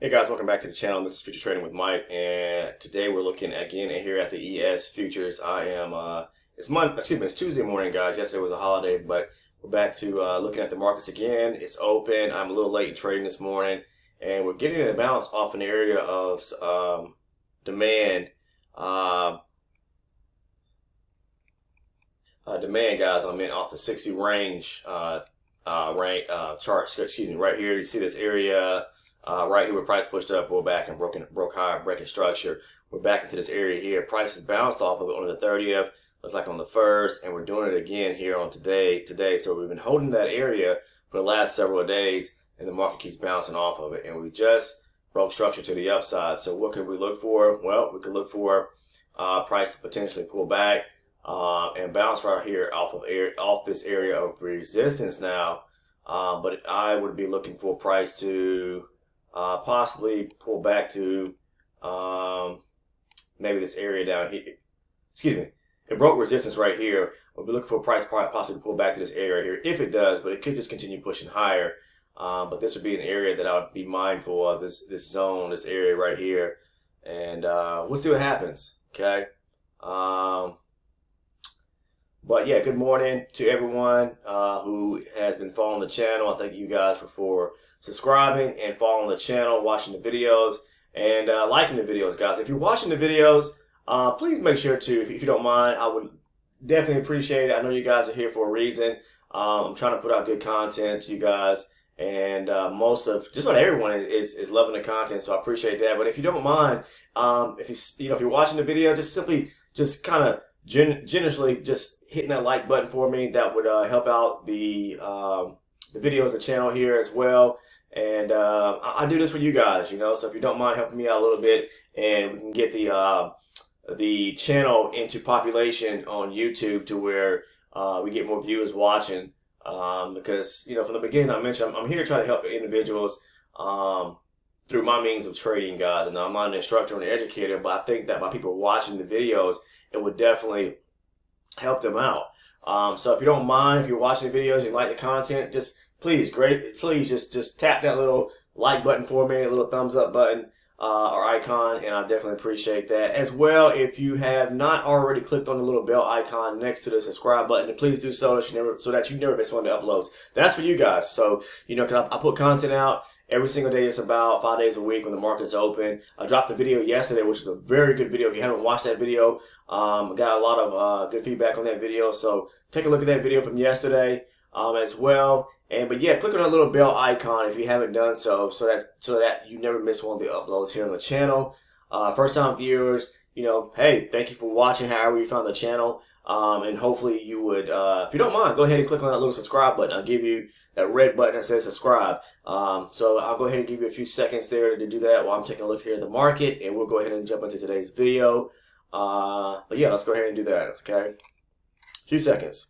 Hey guys, welcome back to the channel. This is Future Trading with Mike, and today we're looking again here at the ES futures. It's Tuesday morning, guys. Yesterday was a holiday, but we're back to looking at the markets again. It's open. I'm a little late in trading this morning, and we're getting a bounce off an area of demand. Demand, guys. I mean, off the 60 range chart. Excuse me. Right here, you see this area. Right here where price pushed up, pulled back and broke higher, breaking structure. We're back into this area here. Price is bounced off of it on the 30th, looks like on the 1st, and we're doing it again here on today. So we've been holding that area for the last several days, and the market keeps bouncing off of it. And we just broke structure to the upside. So what could we look for? Well, we could look for price to potentially pull back and bounce right here off this area of resistance now. But I would be looking for price to possibly pull back to maybe this area down here. Excuse me. It broke resistance right here. We'll be looking for a price possibly pull back to this area here if it does, but it could just continue pushing higher. But this would be an area that I would be mindful of, this zone, this area right here. And we'll see what happens. Okay. But yeah, good morning to everyone who has been following the channel. I thank you guys for subscribing and following the channel, watching the videos, and liking the videos, guys. If you're watching the videos, please make sure to, if you don't mind, I would definitely appreciate it. I know you guys are here for a reason. I'm trying to put out good content to you guys, and just about everyone is loving the content, so I appreciate that. But if you don't mind, if you're watching the video, just kind of generously just hitting that like button for me. That would help out the videos, the channel here as well. And I do this for you guys, so if you don't mind helping me out a little bit, and we can get the channel into population on YouTube to where we get more viewers watching, because from the beginning I mentioned I'm here to try to help individuals through my means of trading, guys. And I'm not an instructor and an educator, but I think that by people watching the videos, it would definitely help them out. So if you don't mind, if you're watching the videos, you like the content, please just tap that little like button for me, a little thumbs up button or icon, and I definitely appreciate that. As well, if you have not already clicked on the little bell icon next to the subscribe button, then please do so that you never miss one of the uploads. That's for you guys. So, because I put content out every single day. It's about 5 days a week when the market's open. I dropped a video yesterday, which is a very good video. If you haven't watched that video, I got a lot of good feedback on that video. So take a look at that video from yesterday as well. But yeah, click on that little bell icon if you haven't done so, so that you never miss one of the uploads here on the channel. First time viewers, hey, thank you for watching. However you found the channel, and hopefully you would, if you don't mind, go ahead and click on that little subscribe button. I'll give you that red button that says subscribe. So I'll go ahead and give you a few seconds there to do that while I'm taking a look here at the market, and we'll go ahead and jump into today's video. But yeah, let's go ahead and do that. Okay, a few seconds.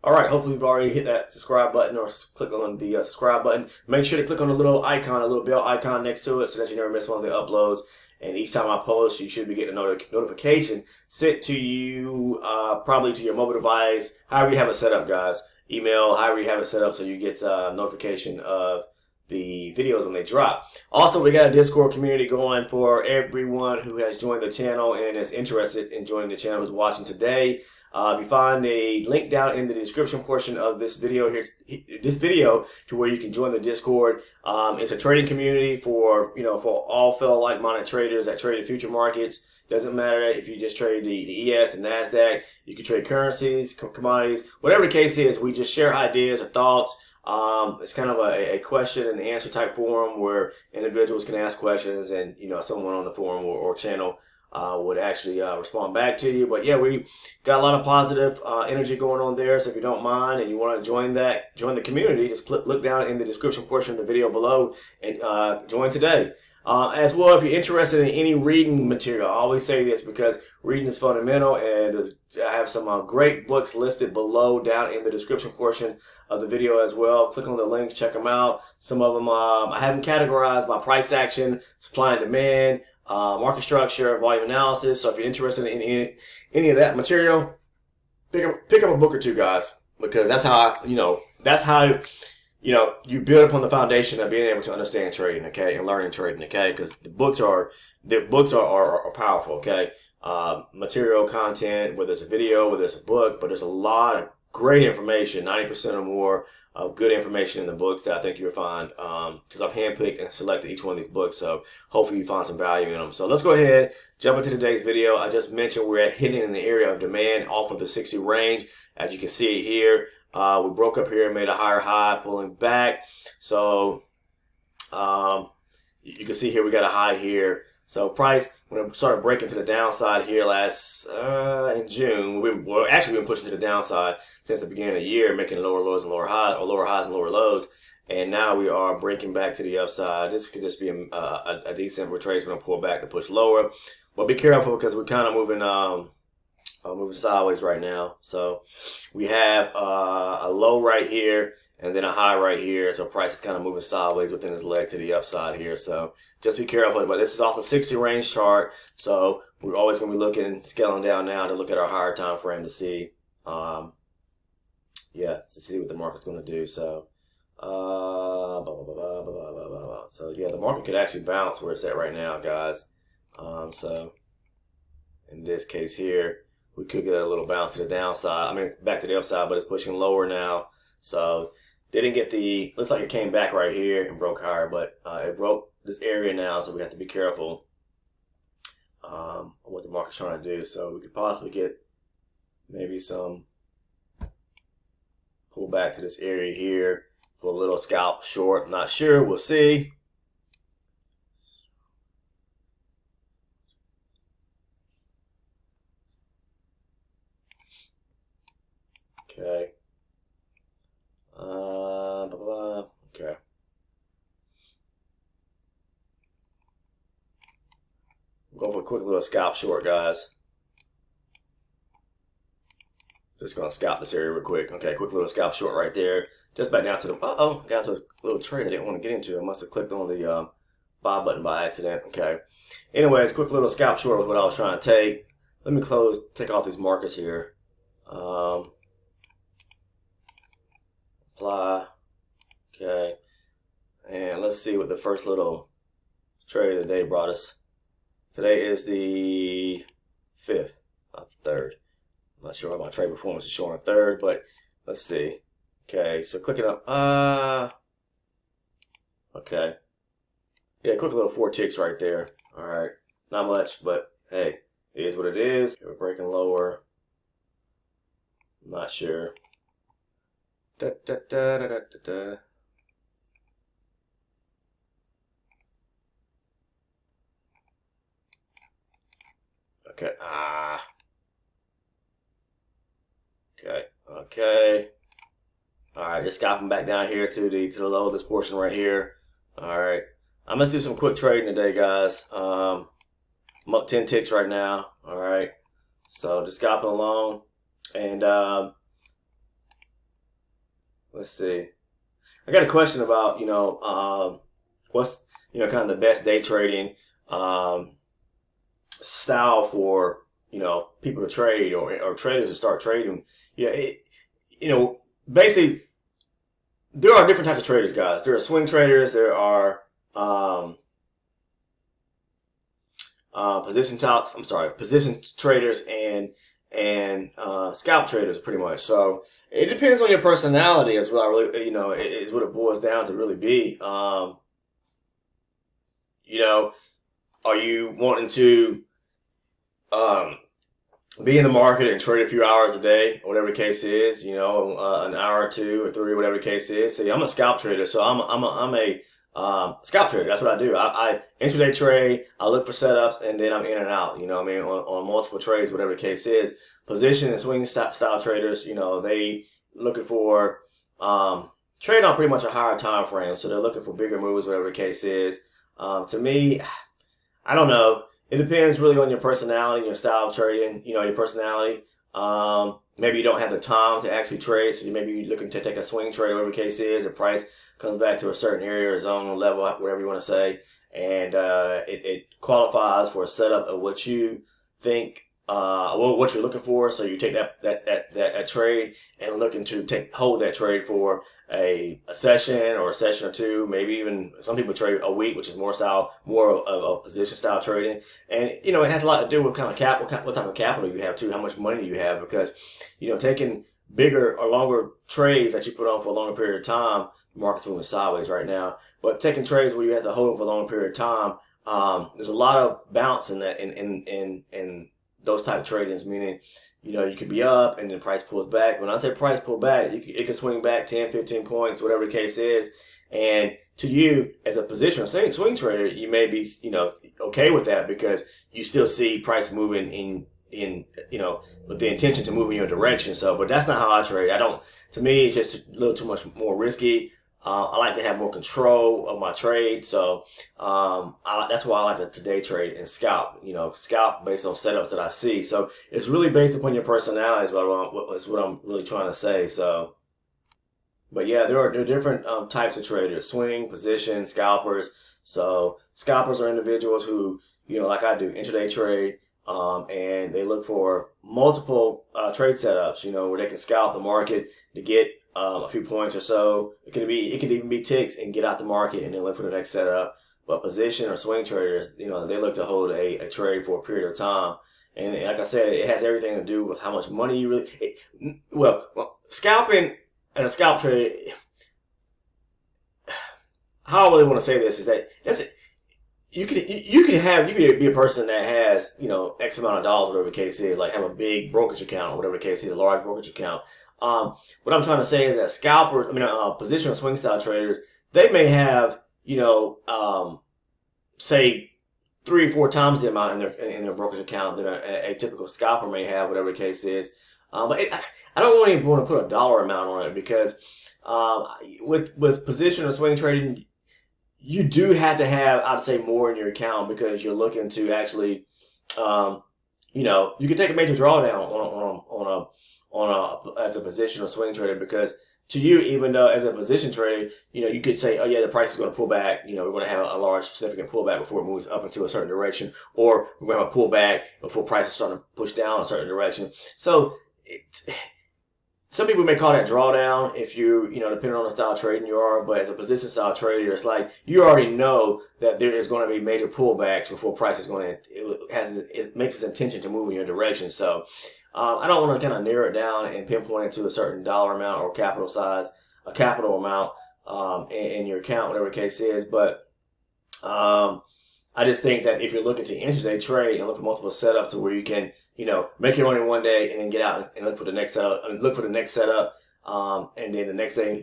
All right, hopefully you've already hit that subscribe button or click on the subscribe button. Make sure to click on the little icon, a little bell icon next to it, so that you never miss one of the uploads. And each time I post, you should be getting a notification sent to you, probably to your mobile device, however you have it set up, guys. Email, however you have it set up, so you get notification of the videos when they drop. Also, we got a Discord community going for everyone who has joined the channel and is interested in joining the channel, who's watching today. If you find a link down in the description portion of this video here, to where you can join the Discord. It's a trading community for all fellow like-minded traders that trade the future markets. Doesn't matter if you just trade the ES, the NASDAQ. You can trade currencies, commodities, whatever the case is. We just share ideas or thoughts. It's kind of a question and answer type forum where individuals can ask questions, and someone on the forum or channel would actually respond back to you. But yeah, we got a lot of positive energy going on there. So if you don't mind and you want to join the community, just look down in the description portion of the video below and join today. As well, if you're interested in any reading material, I always say this because reading is fundamental, and I have some great books listed below down in the description portion of the video as well. Click on the links, check them out. Some of them I have them categorized by price action, supply and demand, market structure, volume analysis. So if you're interested in any of that material, pick up a book or two, guys. because that's how that's how you build upon the foundation of being able to understand trading, okay, and learning trading, okay, because the books are powerful, okay. Material content, whether it's a video, whether it's a book, but there's a lot of great information, 90% or more of good information in the books that I think you'll find, because I've handpicked and selected each one of these books, so hopefully you find some value in them. So let's go ahead, jump into today's video. I just mentioned we're hitting in the area of demand off of the 60 range, as you can see it here. We broke up here and made a higher high, pulling back. So you can see here we got a high here. So price, when it started breaking to the downside here last in June, we've been pushing to the downside since the beginning of the year, making lower lows and lower highs, or lower highs and lower lows. And now we are breaking back to the upside. This could just be a decent retracement and pull back to push lower. But be careful because we're kind of moving sideways right now. So we have a low right here and then a high right here. So price is kind of moving sideways within his leg to the upside here. So just be careful. But this is off the 60 range chart. So we're always going to be looking, scaling down now to look at our higher time frame to see, to see what the market's going to do. So, so yeah, the market could actually bounce where it's at right now, guys. So in this case here, we could get a little bounce to the downside. I mean, back to the upside, but it's pushing lower now. So didn't get looks like it came back right here and broke higher, but it broke this area now, so we have to be careful what the market's trying to do. So we could possibly get maybe some pull back to this area here for a little scalp short. I'm not sure. We'll see. Okay. Okay. Go for a quick little scalp short, guys. Just gonna scalp this area real quick. Okay, quick little scalp short right there. Just back down to the, got into a little trade I didn't want to get into. I must have clicked on the buy button by accident. Okay. Anyways, quick little scalp short was what I was trying to take. Let me take off these markers here. Apply. Okay. And let's see what the first little trade of the day brought us. Today is the 5th, not the 3rd. I'm not sure why my trade performance is showing a 3rd, but let's see. Okay, so clicking up. Okay. Yeah, quick little 4 ticks right there. All right. Not much, but hey, it is what it is. Okay, we're breaking lower. I'm not sure. Okay. Okay. All right. Just scalping back down here to the low of this portion right here. All right. I'm gonna do some quick trading today, guys. I'm up 10 ticks right now. All right. So just scalping along, and let's see. I got a question about what's kind of the best day trading style for people to trade or traders to start trading. Basically there are different types of traders, guys. There are swing traders, there are position traders and scalp traders, pretty much. So it depends on your personality as well. Is what it boils down to really be. Are you wanting to be in the market and trade a few hours a day, or whatever the case is, an hour or 2 or 3, whatever the case is. See, I'm a scalp trader, so I'm a scalp trader. That's what I do. I intraday trade, I look for setups, and then I'm in and out, on multiple trades, whatever the case is. Position and swing style traders, they looking for trade on pretty much a higher time frame, so they're looking for bigger moves, whatever the case is. To me, I don't know. It depends really on your personality, your style of trading, your personality. Maybe you don't have the time to actually trade, so you maybe you're looking to take a swing trade, whatever the case is. The price comes back to a certain area or zone or level, whatever you want to say, and it qualifies for a setup of what you think what you're looking for. So you take that trade and looking to hold that trade for a session or a session or two, maybe even some people trade a week, which is more of a position style trading. And it has a lot to do with kind of capital, what type of capital you have too, how much money you have, because taking bigger or longer trades that you put on for a longer period of time, the market's moving sideways right now, but taking trades where you have to hold them for a longer period of time, there's a lot of bounce in that in those type of tradings, meaning you could be up and then price pulls back. When I say price pull back, it can swing back 10, 15 points, whatever the case is. And to you as a position swing trader, you may be okay with that because you still see price moving in with the intention to move in your direction. So, but that's not how I trade. To me, it's just a little too much more risky. I like to have more control of my trade, so that's why I like to day trade and scalp. Scalp based on setups that I see. So it's really based upon your personality. Is what I'm really trying to say. So, but yeah, there are different types of traders: swing, position, scalpers. So scalpers are individuals who like I do, intraday trade. And they look for multiple trade setups, where they can scalp the market to get a few points or so. It could even be ticks and get out the market and then look for the next setup. But position or swing traders, they look to hold a trade for a period of time. And like I said, it has everything to do with how much money you really. Scalping and a scalp trade. How I really want to say this is that you could be a person that has X amount of dollars, whatever the case is, like have a big brokerage account or whatever the case is, a large brokerage account. What I'm trying to say is that scalpers, position or swing style traders, they may have say 3 or 4 times the amount in their brokerage account that a typical scalper may have, whatever the case is. But I don't even want to put a dollar amount on it because with position or swing trading, you do have to have, I'd say, more in your account because you're looking to actually, you can take a major drawdown as a position or swing trader because to you, even though as a position trader, you could say, oh yeah, the price is going to pull back. We're going to have a large significant pullback before it moves up into a certain direction, or we're going to have a pullback before price is starting to push down a certain direction. So some people may call that drawdown if depending on the style of trading you are, but as a position style trader, it's like you already know that there is going to be major pullbacks before price is going to, it makes its intention to move in your direction. So, I don't want to kind of narrow it down and pinpoint it to a certain dollar amount or capital size, a capital amount, in your account, whatever the case is. But, I just think that if you're looking to intraday trade and look for multiple setups to where you can, make your money one day and then get out and look for the next setup, and then the next thing,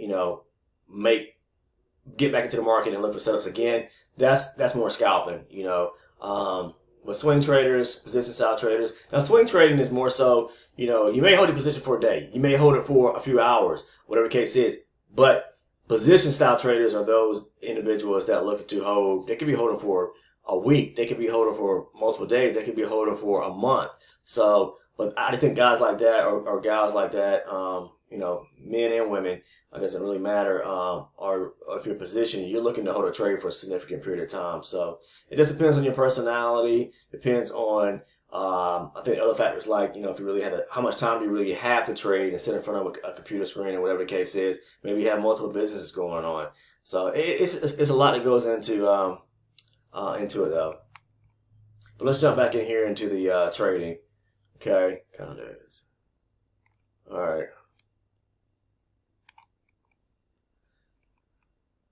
get back into the market and look for setups again. That's more scalping, With swing traders, position style traders. Now swing trading is more so, you may hold your position for a day. You may hold it for a few hours, whatever the case is. But position style traders are those individuals that look to hold, they could be holding for a week. They could be holding for multiple days. They could be holding for a month. So, but I just think guys like that or gals like that, men and women, it doesn't really matter. Or if you're positioned, you're looking to hold a trade for a significant period of time. So it just depends on your personality. Depends on, I think other factors like, if you really have how much time do you really have to trade and sit in front of a computer screen or whatever the case is. Maybe you have multiple businesses going on. So it's a lot that goes into it though. But let's jump back in here into the trading. Okay, kind of there it is. All right.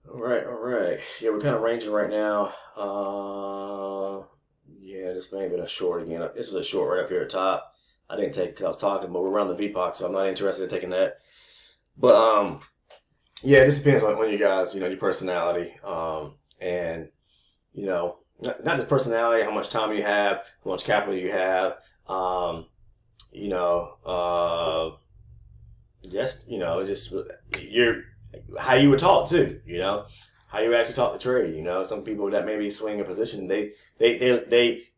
All right. Yeah, we're kind of ranging right now. Yeah, this may have been a short again. This was a short right up here at the top. I didn't take it because I was talking, but we're around the VPOC, so I'm not interested in taking that. But yeah, it just depends on you guys, your personality, and not just personality, how much time you have, how much capital you have, just how you would talk too, how you actually talk to trade. Some people that maybe swing a position, they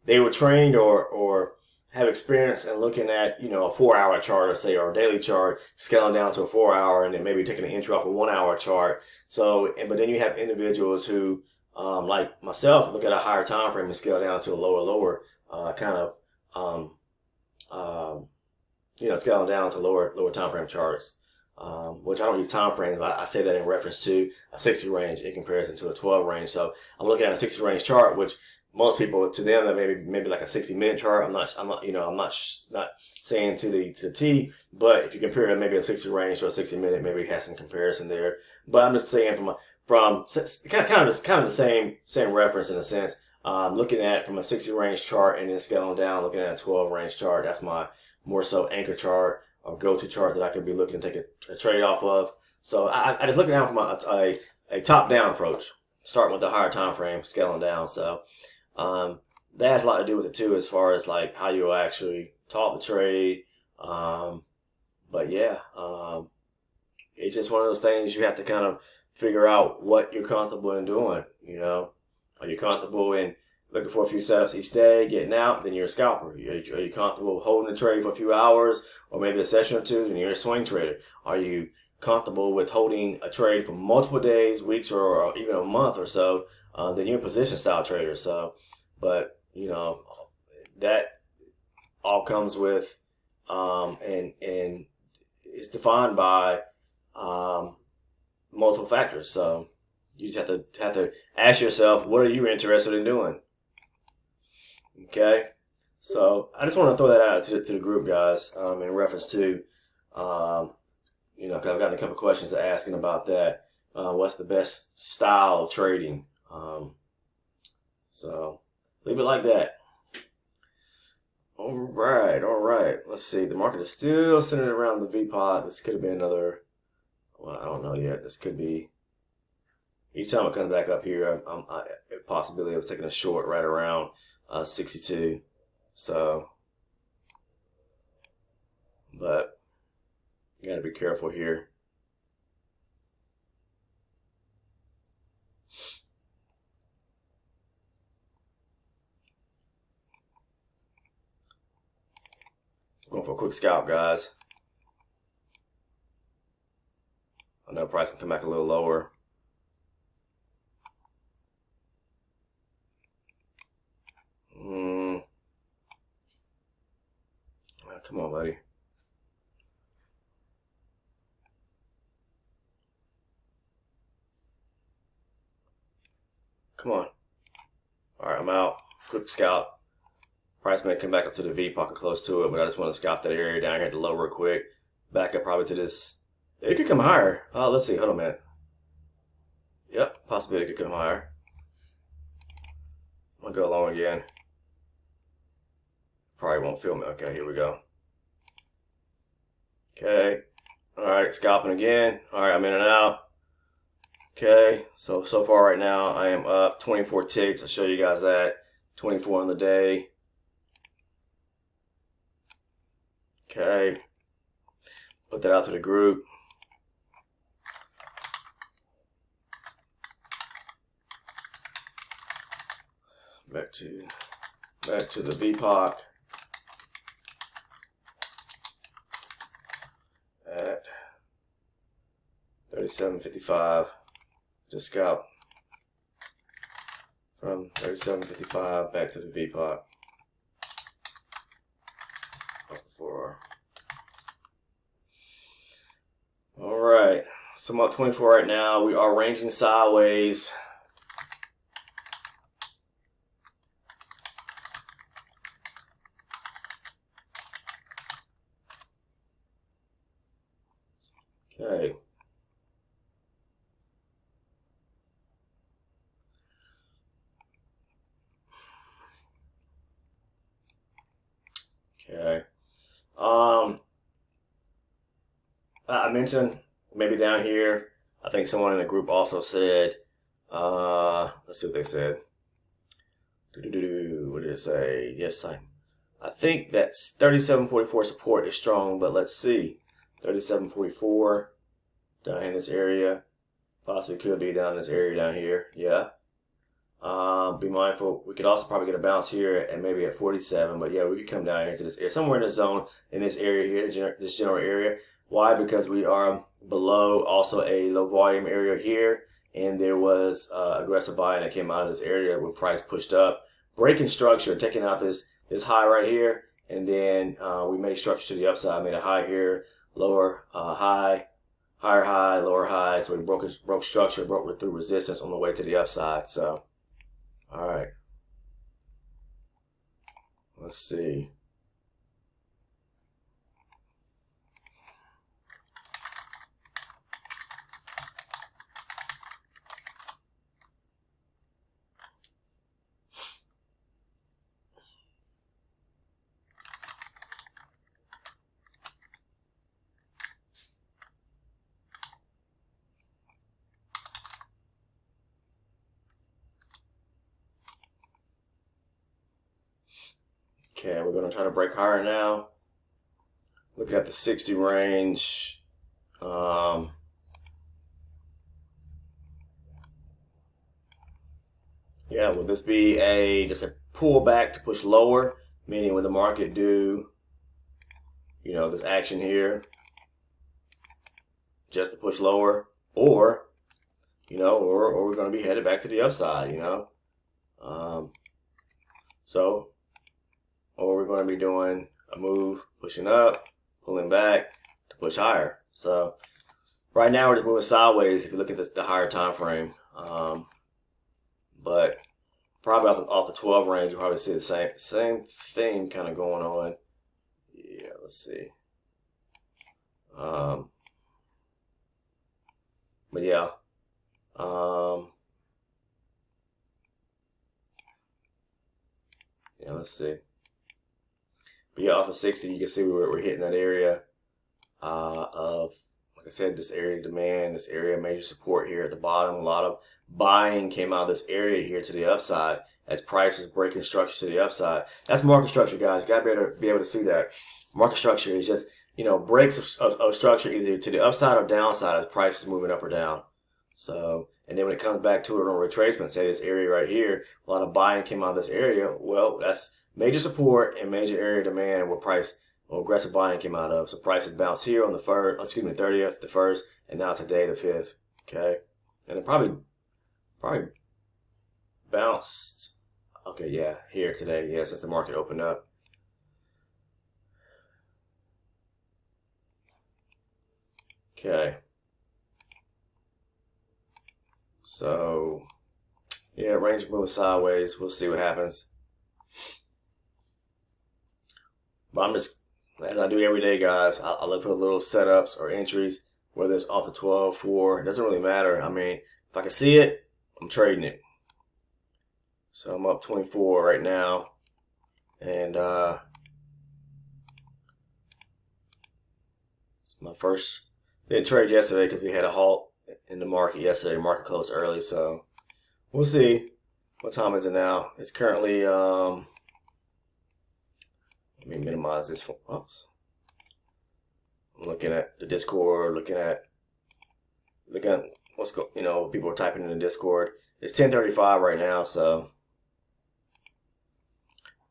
were trained or have experience in looking at, a 4-hour chart or a daily chart, scaling down to a 4-hour and then maybe taking an entry off a 1-hour chart. So, but then you have individuals who, like myself, look at a higher time frame and scale down to a lower, kind of, scaling down to lower time frame charts. Which I don't use time frames, but I say that in reference to a 60 range in comparison to a 12 range. So I'm looking at a 60 range chart, which most people, to them, that maybe like a 60-minute chart. I'm not saying to the T, but if you compare maybe a 60 range to a 60-minute, maybe it has some comparison there. But I'm just saying from kind of the same reference in a sense. Looking at from a 60 range chart and then scaling down, looking at a 12 range chart. That's my more so anchor chart or go-to chart that I could be looking to take a trade off of. So I just look at it from a top-down approach, starting with the higher time frame, scaling down. So that has a lot to do with it too, as far as like how you actually talk the trade. But yeah, it's just one of those things you have to kind of figure out what you're comfortable in doing. Are you comfortable in looking for a few setups each day, getting out? Then you're a scalper. Are you comfortable holding the trade for a few hours or maybe a session or two? Then you're a swing trader. Are you comfortable with holding a trade for multiple days, weeks, or even a month or so? Then you're a position style trader. So, but that all comes with and is defined by multiple factors. So you just have to ask yourself, what are you interested in doing? Okay, so I just want to throw that out to the group, guys, in reference to, because I've gotten a couple questions asking about that. What's the best style of trading? So leave it like that. All right. Let's see. The market is still centered around the VPOT. This could have been another. Well, I don't know yet. This could be. Each time it comes back up here, a possibility of taking a short right around 62. So, but you got to be careful here. Going for a quick scalp, guys. I know price can come back a little lower. Come on, buddy. Come on. All right, I'm out. Quick scalp. Price may come back up to the V pocket close to it, but I just want to scalp that area down here at the low real quick. Back up probably to this. It could come higher. Let's see. Hold on a minute. Yep, possibility it could come higher. I'm going to go long again. Probably won't film it. Okay, here we go. Okay. All right, scalping again. All right, I'm in and out. Okay, so far right now I am up 24 ticks. I'll show you guys that. 24 on the day. Okay. Put that out to the group. Back to the VPOC at 37.55. Just scalp from 37.55 back to the VPOC. Off the 4R. All right, so I'm up 24 right now. We are ranging sideways. Okay. Okay. I mentioned maybe down here, I think someone in the group also said, let's see what they said. What did it say? Yes, I think that 37.44 support is strong, but let's see. 37.44 down in this area. Possibly could be down in this area down here. Yeah. Be mindful. We could also probably get a bounce here and maybe at 47, but yeah, we could come down here to this area, somewhere in the zone, in this area here, this general area. Why? Because we are below also a low volume area here, and there was aggressive buying that came out of this area when price pushed up, breaking structure, taking out this high right here, and then we made structure to the upside. Made a high here, lower high, higher high, lower high. So we broke structure, broke through resistance on the way to the upside. So, all right, let's see. Okay, we're going to try to break higher now. Looking at the 60 range. Yeah, will this be just a pullback to push lower? Meaning when the market do, this action here, just to push lower, or we're going to be headed back to the upside, or we're going to be doing a move, pushing up, pulling back to push higher. So right now we're just moving sideways if you look at the higher time frame. But probably off the 12 range, you'll probably see the same thing kind of going on. Yeah, let's see. But yeah. Yeah, let's see. But yeah, off of 60, you can see we're hitting that area of, like I said, this area of demand, this area of major support here at the bottom. A lot of buying came out of this area here to the upside as prices breaking structure to the upside. That's market structure, guys. You gotta be able to see that. Market structure is just, breaks of structure either to the upside or downside as prices moving up or down. So, and then when it comes back to it on retracement, say this area right here, a lot of buying came out of this area. Well, that's major support and major area demand where aggressive buying came out of. So prices bounced here on the 30th, the 1st, and now today, the 5th. Okay. And it probably bounced. Okay, yeah, here today. Yeah, since the market opened up. Okay. So, yeah, range moving sideways. We'll see what happens. But I'm just, as I do every day, guys, I look for little setups or entries, whether it's off the 12, 4. It doesn't really matter. I mean, if I can see it, I'm trading it. So I'm up 24 right now. And it's my first. Didn't trade yesterday because we had a halt in the market yesterday. Market closed early, so we'll see. What time is it now? It's currently let me minimize this. Oops. I'm looking at the Discord, looking at what's what people are typing in the Discord. It's 10:35 right now, so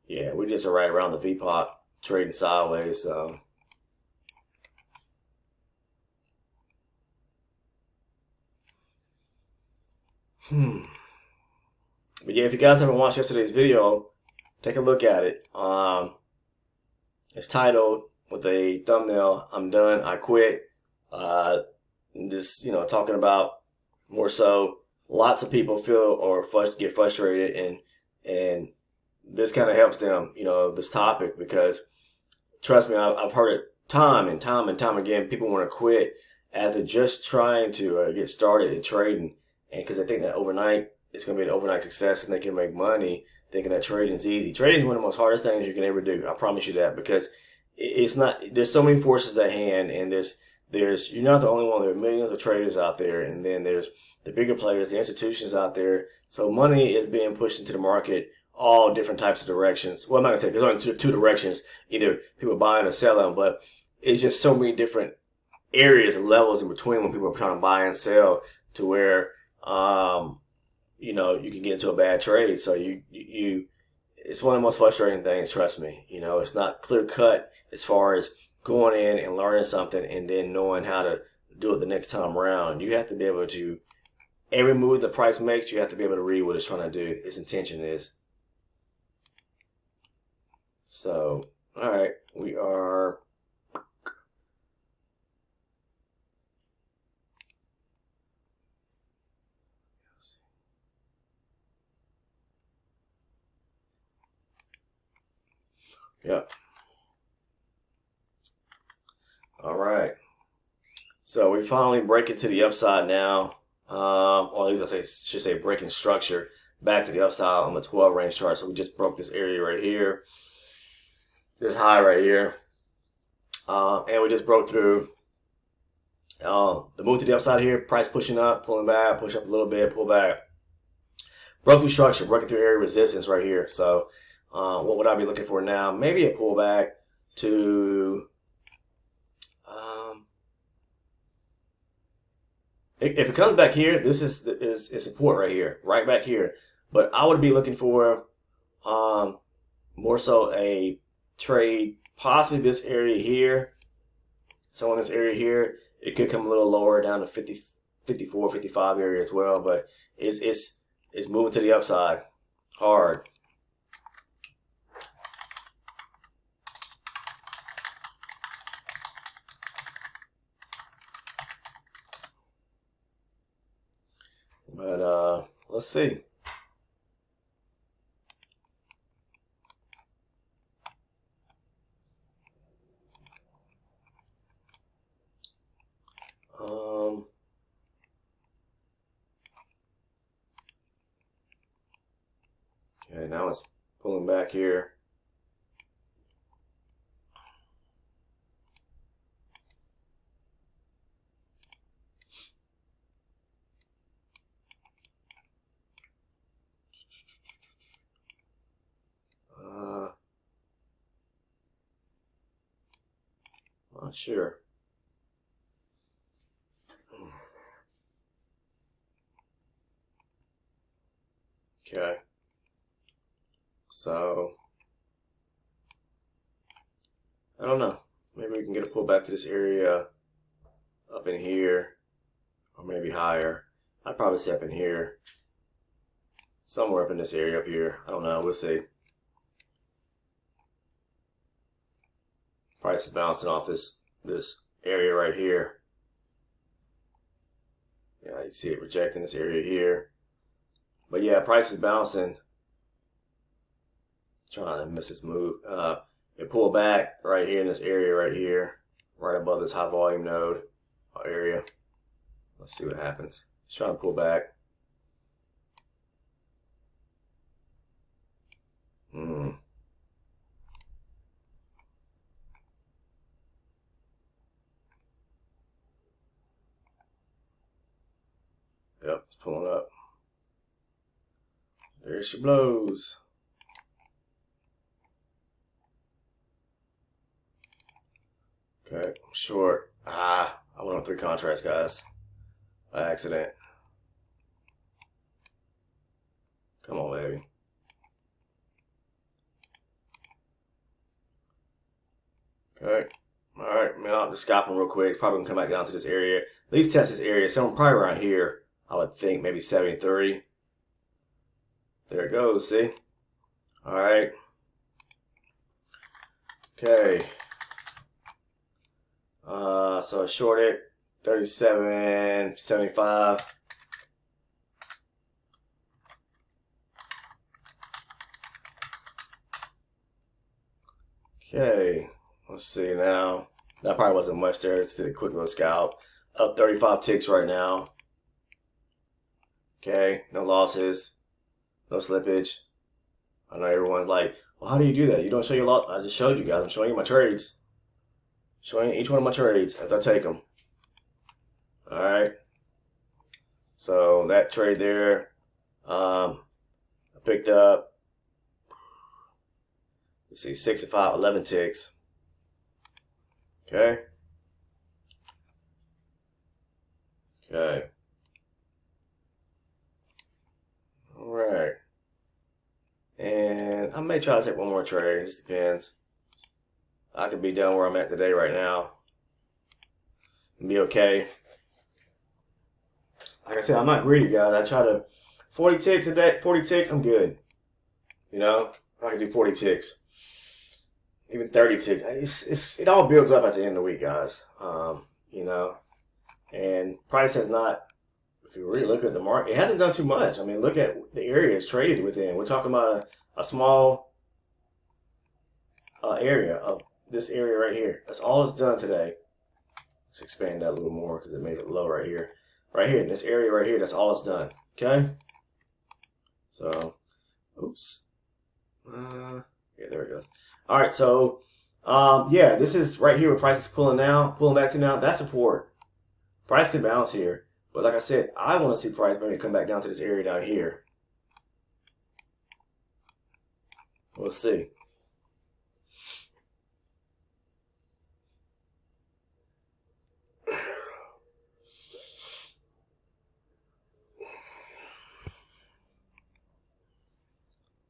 yeah, we just are right around the VPOC trading sideways. So but yeah, if you guys haven't watched yesterday's video, take a look at it. It's titled with a thumbnail, "I'm done, I quit." This, talking about more so lots of people feel or get frustrated, and this kind of helps them, this topic, because trust me, I've heard it time and time again. People want to quit after just trying to get started in trading, and because they think that overnight it's going to be an overnight success and they can make money, thinking that trading is easy. Trading is one of the most hardest things you can ever do. I promise you that, because it's not. There's so many forces at hand, and you're not the only one. There are millions of traders out there, and then there's the bigger players, the institutions out there. So money is being pushed into the market all different types of directions. Well, I'm not gonna say there's only two directions, either people buying or selling, but it's just so many different areas and levels in between when people are trying to buy and sell, to where you can get into a bad trade. So it's one of the most frustrating things, trust me. It's not clear cut as far as going in and learning something and then knowing how to do it the next time around. You have to be able to, every move the price makes, you have to be able to read what it's trying to do, its intention is. So, All right, we are. Yep. All right. So we finally break it to the upside now. Or at least should say breaking structure back to the upside on the 12 range chart. So we just broke this area right here, this high right here, and we just broke through the move to the upside here. Price pushing up, pulling back, push up a little bit, pull back. Broke through structure, breaking through area resistance right here. So what would I be looking for now? Maybe a pullback to if it comes back here, this is support right here, right back here. But I would be looking for more so a trade, possibly this area here. So in this area here, it could come a little lower down to 50, 54, 55 area as well. But it's moving to the upside hard. But let's see. Okay, now it's pulling back here. Not sure. Okay. So, I don't know. Maybe we can get a pull back to this area up in here, or maybe higher. I'd probably say up in here. Somewhere up in this area up here. I don't know. We'll see. Price is bouncing off this area right here. Yeah, you see it rejecting this area here. But yeah, price is bouncing. Trying to miss this move. It pulled back right here in this area right here, right above this high volume node area. Let's see what happens. It's trying to pull back. Yep, it's pulling up. There she blows. Okay, I'm short. I went on 3 contracts, guys. By accident. Come on, baby. Okay. Alright, man, I'll just scalp them real quick. Probably gonna come back down to this area. At least test this area. So I'm probably around here. I would think maybe 73. There it goes, see? Alright. Okay. So I shorted 37.75. Okay, let's see now. That probably wasn't much there. Just did a quick little scalp. Up 35 ticks right now. Okay, no losses, no slippage. I know everyone's like, well, how do you do that? You don't show your loss. I just showed you guys. I'm showing you my trades. Showing each one of my trades as I take them. All right. So that trade there, I picked up, let's see, 6 and 5, 11 ticks. Okay. Okay. All right. And I may try to take one more trade. It just depends. I could be done where I'm at today right now and be okay. Like I said, I'm not greedy, guys. I try to 40 ticks a day, 40 ticks, I'm good. You know, I can do 40 ticks. even 36. It all builds up at the end of the week, guys. You know, and price has not. If you really look at the market, it hasn't done too much. I mean, look at the area it's traded within. We're talking about a small area of this area right here. That's all it's done today. Let's expand that a little more because it made it low right here. Right here, in this area right here, that's all it's done. Okay? So, oops. Yeah, there it goes. All right, so, yeah, this is right here where price is pulling back to now. That's support. Price can bounce here. But like I said, I want to see price maybe come back down to this area down here. We'll see.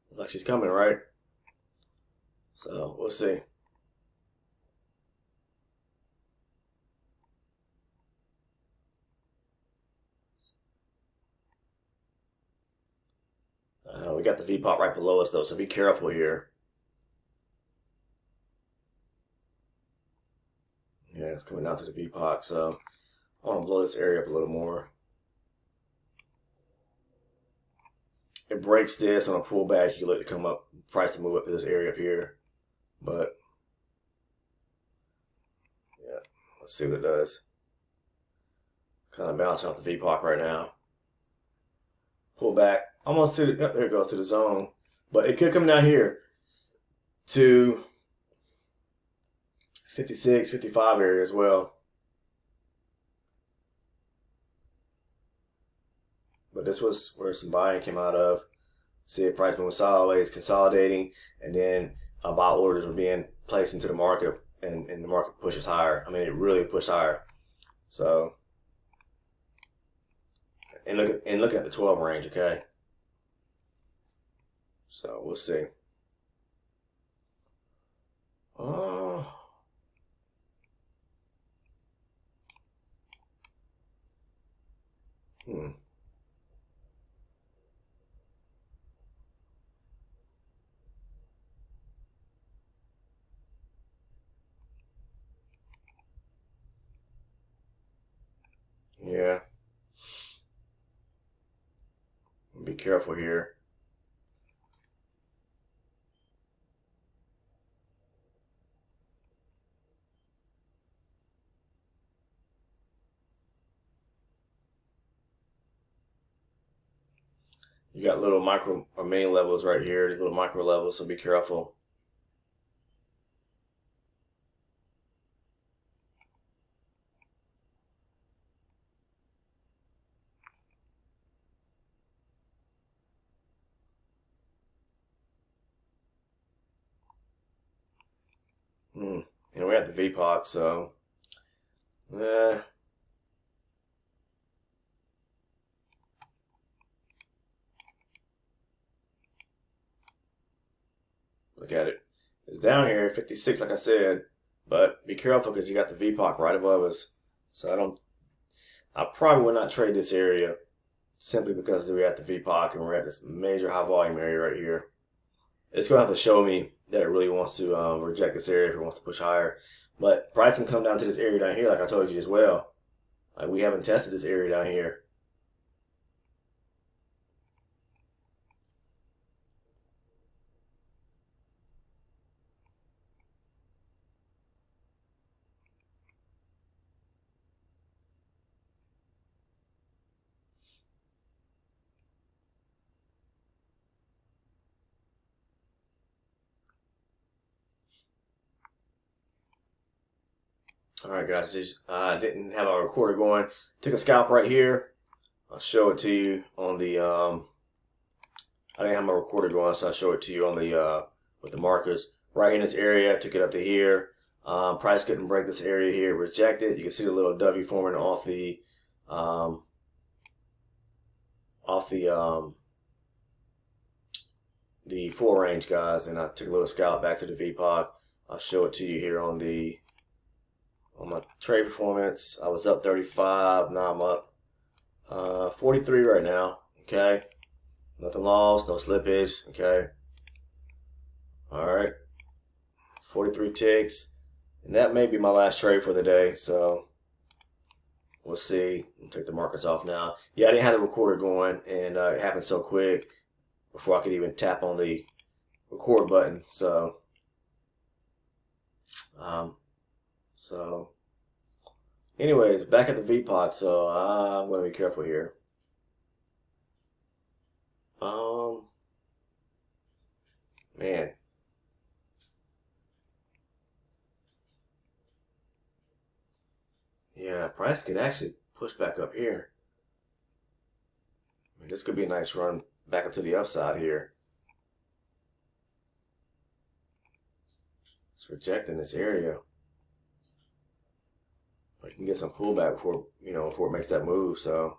Looks like she's coming, right? So we'll see. We got the V-pop right below us though, so be careful here. Yeah, it's coming down to the V-pop, so I want to blow this area up a little more. It breaks this on a pullback. You look to come up, price to move up to this area up here, but yeah, let's see what it does. Kind of bouncing off the V-pop right now. Pull back almost to the, there it goes to the zone, but it could come down here to 56, 55 area as well. But this was where some buying came out of. See a price moving sideways, consolidating, and then buy orders were being placed into the market, and the market pushes higher. I mean, it really pushed higher. So, and looking at the 12 range, okay. So we'll see. Oh. Yeah. Be careful here. You got little micro or mini levels right here, these little micro levels, so be careful. And we're at the VPOC, so look at it. It's down here at 56, like I said, but be careful because you got the VPOC right above us. So I probably would not trade this area simply because we're at the VPOC and we're at this major high volume area right here. It's going to have to show me that it really wants to reject this area if it wants to push higher. But price can come down to this area down here, like I told you as well. Like we haven't tested this area down here. All right, guys, just didn't have a recorder going. Took a scalp right here. I'll show it to you on the. I didn't have my recorder going, so I'll show it to you on the with the markers right in this area. Took it up to here. Price couldn't break this area here. Rejected. You can see the little W forming off the the 4 range, guys, and I took a little scalp back to the VPOC. I'll show it to you here on my trade performance. I was up 35. Now I'm up 43 right now. Okay, nothing lost, no slippage. Okay, all right, 43 ticks. And that may be my last trade for the day. So we'll see. I'll take the markers off now. Yeah, I didn't have the recorder going, and it happened so quick before I could even tap on the record button. So, anyways, back at the VPOT. So I'm going to be careful here. Man. Yeah, price could actually push back up here. I mean, this could be a nice run back up to the upside here. It's rejecting this area. But you can get some pullback before it makes that move. So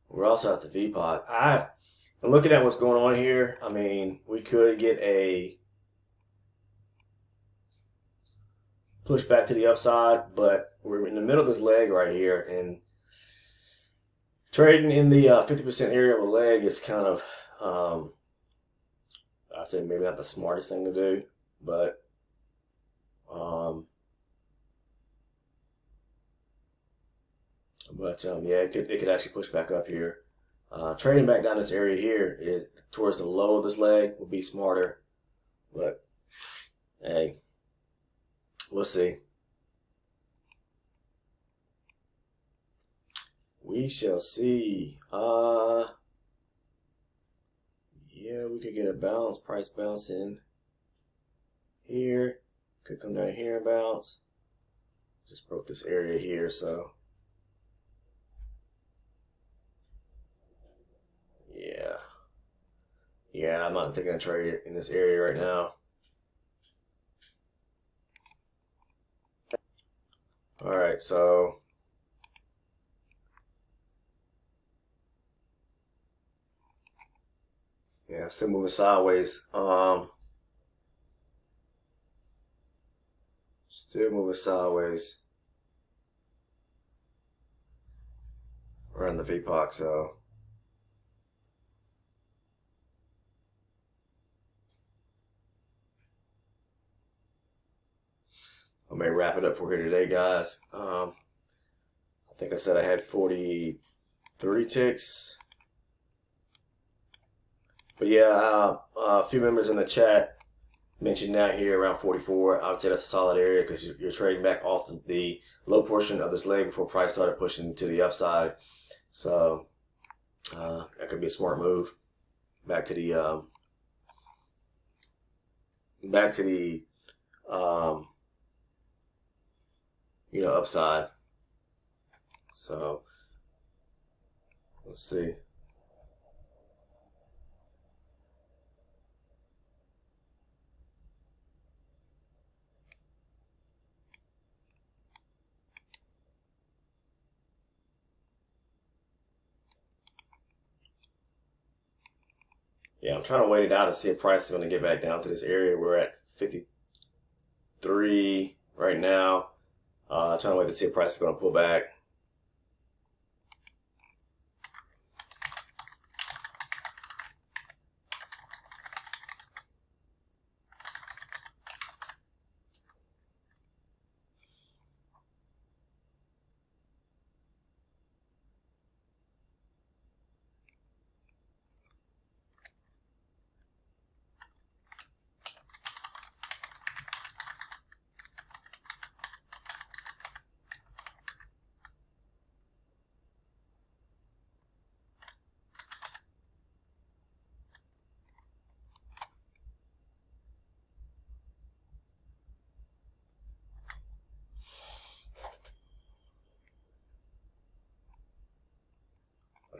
we're also at the VPOT. I'm looking at what's going on here. I mean, we could get a push back to the upside, but we're in the middle of this leg right here, and trading in the 50% area of a leg is kind of, I'd say maybe not the smartest thing to do, but yeah, it could actually push back up here. Trading back down this area here is towards the low of this leg would be smarter, but hey, we'll see. We shall see. Yeah, we could get a bounce, price bouncing here. Could come down here and bounce. Just broke this area here, so yeah, I'm not taking a trade in this area right now. All right, so yeah, still moving sideways. Still moving sideways around the VPOC, so I may wrap it up for here today, guys. I think I said I had 43 ticks. But yeah, a few members in the chat mentioned that here around 44. I would say that's a solid area because you're trading back off the low portion of this leg before price started pushing to the upside. So that could be a smart move back to the upside. So let's see. Yeah, I'm trying to wait it out to see if price is going to get back down to this area. We're at 53 right now. Trying to wait to see if price is going to pull back.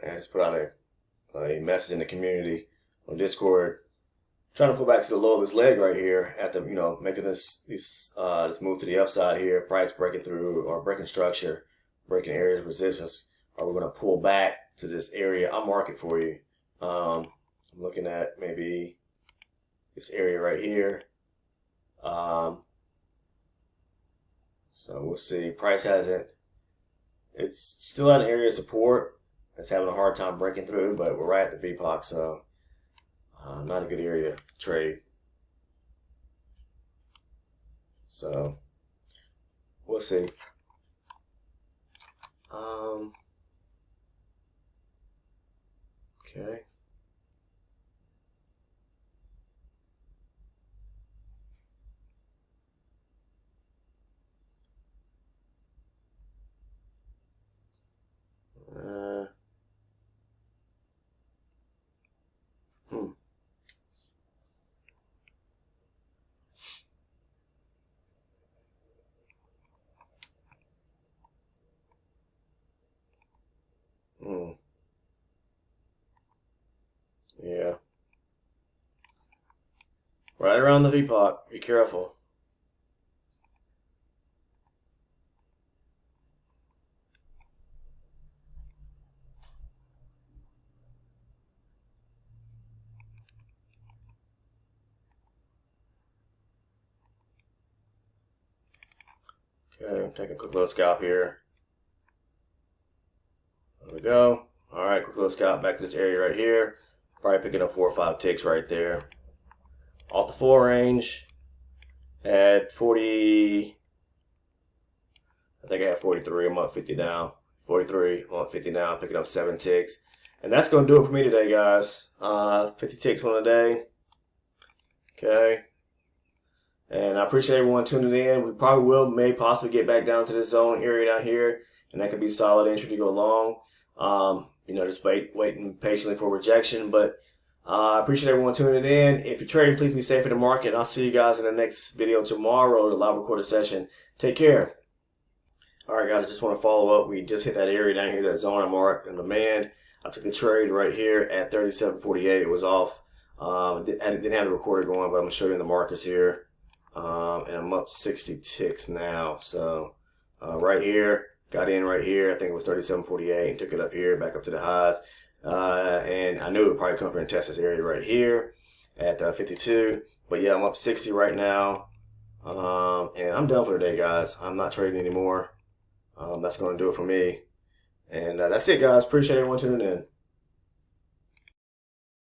I just put out a message in the community on Discord, trying to pull back to the low of this leg right here after making this move to the upside here, price breaking through or breaking structure, breaking areas of resistance. Are we going to pull back to this area? I'll mark it for you. I'm looking at maybe this area right here. So we'll see. Price hasn't. It's still at an area of support. that's having a hard time breaking through, but we're right at the VPOC, so not a good area to trade. So we'll see. Okay. Hmm. Hmm. Yeah. Right around the VPOC. Be careful. Okay, take a quick little scalp here. There we go. All right, quick little scalp back to this area right here. Probably picking up 4 or 5 ticks right there. Off the full range at 40. I think I have 43. I'm up 50 now. 43. I'm up 50 now. Picking up 7 ticks. And that's going to do it for me today, guys. 50 ticks on a day. Okay. And I appreciate everyone tuning in. We probably may possibly get back down to this zone area down here, and that could be solid entry to go along. Just waiting patiently for rejection. But I appreciate everyone tuning in. If you're trading, please be safe in the market. And I'll see you guys in the next video tomorrow, the live recorded session. Take care. All right, guys, I just want to follow up. We just hit that area down here, that zone I marked in demand. I took the trade right here at 37.48. It was off. Didn't have the recorder going, but I'm going to show you in the markers here. And I'm up 60 ticks now. So right here, got in right here. I think it was 37.48 and took it up here, back up to the highs. And I knew it would probably come from and test this area right here at 52. But yeah, I'm up 60 right now. And I'm done for the day, guys. I'm not trading anymore. That's going to do it for me. And that's it, guys. Appreciate everyone tuning in.